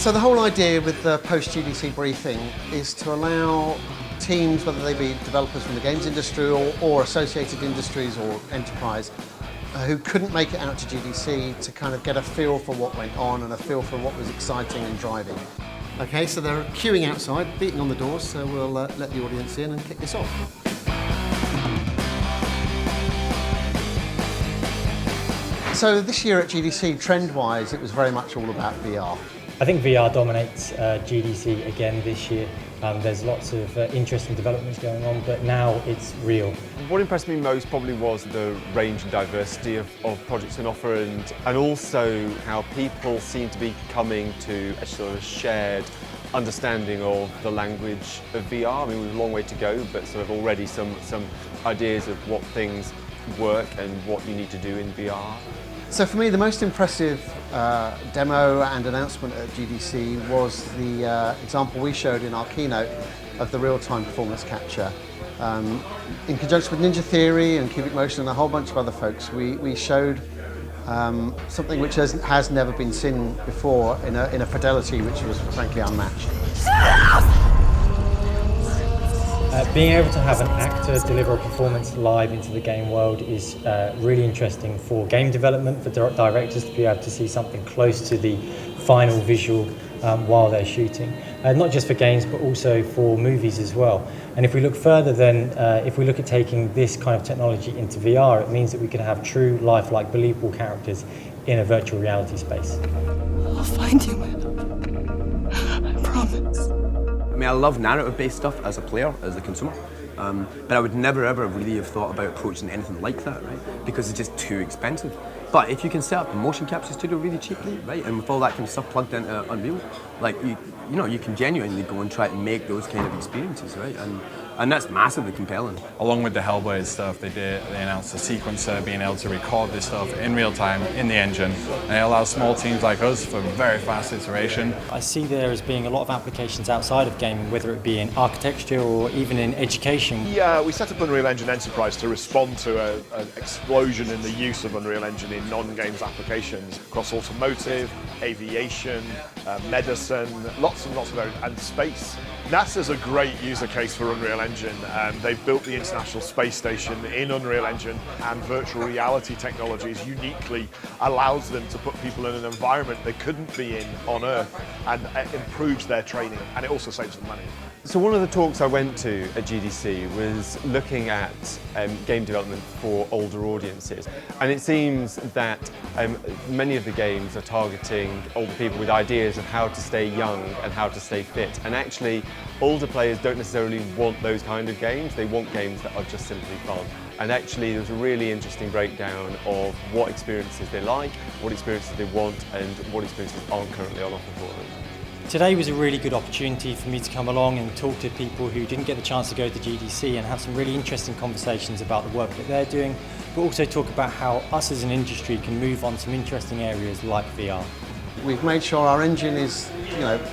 So the whole idea with the post-GDC briefing is to allow teams, whether they be developers from the games industry or associated industries or enterprise, who couldn't make it out to GDC to kind of get a feel for what went on and a feel for what was exciting and driving. Okay, so they're queuing outside, beating on the doors, so we'll let the audience in and kick this off. So this year at GDC, trend-wise, it was very much all about VR. I think VR dominates GDC again this year. There's lots of interesting developments going on, but now it's real. What impressed me most probably was the range and diversity of projects on offer, and also how people seem to be coming to a sort of shared understanding of the language of VR. I mean, we've a long way to go, but sort of already some ideas of what things work and what you need to do in VR. So for me, the most impressive demo and announcement at GDC was the example we showed in our keynote of the real-time performance capture. In conjunction with Ninja Theory and Cubic Motion and a whole bunch of other folks, we showed something which has never been seen before in a fidelity which was frankly unmatched. Being able to have an actor deliver a performance live into the game world is really interesting for game development, for directors to be able to see something close to the final visual while they're shooting. Not just for games, but also for movies as well. And if we look further, then if we look at taking this kind of technology into VR, it means that we can have true, lifelike, believable characters in a virtual reality space. I'll find you, man. I promise. I mean, I love narrative-based stuff as a player, as a consumer, but I would never ever really have thought about approaching anything like that, right? Because it's just too expensive. But if you can set up a motion capture studio really cheaply, right, and with all that kind of stuff plugged into Unreal, like you know, you can genuinely go and try to make those kind of experiences, right? And that's massively compelling. Along with the Hellblade stuff, they announced a sequencer being able to record this stuff in real time in the engine, and it allows small teams like us for very fast iteration. I see there as being a lot of applications outside of gaming, whether it be in architecture or even in education. Yeah, we set up Unreal Engine Enterprise to respond to an explosion in the use of Unreal Engine in non-games applications across automotive, aviation, medicine, lots and lots of areas, and space. NASA's a great user case for Unreal Engine. They've built the International Space Station in Unreal Engine, and virtual reality technologies uniquely allows them to put people in an environment they couldn't be in on Earth, and it improves their training, and it also saves them money. So one of the talks I went to at GDC was looking at game development for older audiences, and it seems that many of the games are targeting older people with ideas of how to stay young and how to stay fit, and actually older players don't necessarily want those kind of games. They want games that are just simply fun. And actually there's a really interesting breakdown of what experiences they like, what experiences they want, and what experiences aren't currently on offer for them. Today was a really good opportunity for me to come along and talk to people who didn't get the chance to go to GDC and have some really interesting conversations about the work that they're doing, but also talk about how us as an industry can move on some interesting areas like VR. We've made sure our engine is,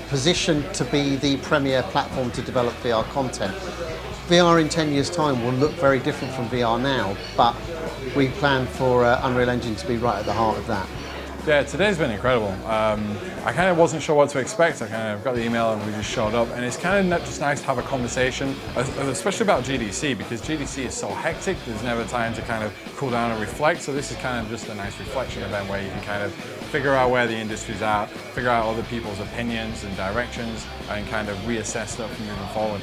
positioned to be the premier platform to develop VR content. VR in 10 years' time will look very different from VR now, but we plan for Unreal Engine to be right at the heart of that. Yeah, today's been incredible. I kind of wasn't sure what to expect. I kind of got the email and we just showed up, and it's kind of just nice to have a conversation, especially about GDC, because GDC is so hectic. There's never time to kind of cool down and reflect. So this is kind of just a nice reflection event where you can kind of figure out where the industry's at, figure out other people's opinions and directions, and kind of reassess stuff moving forward.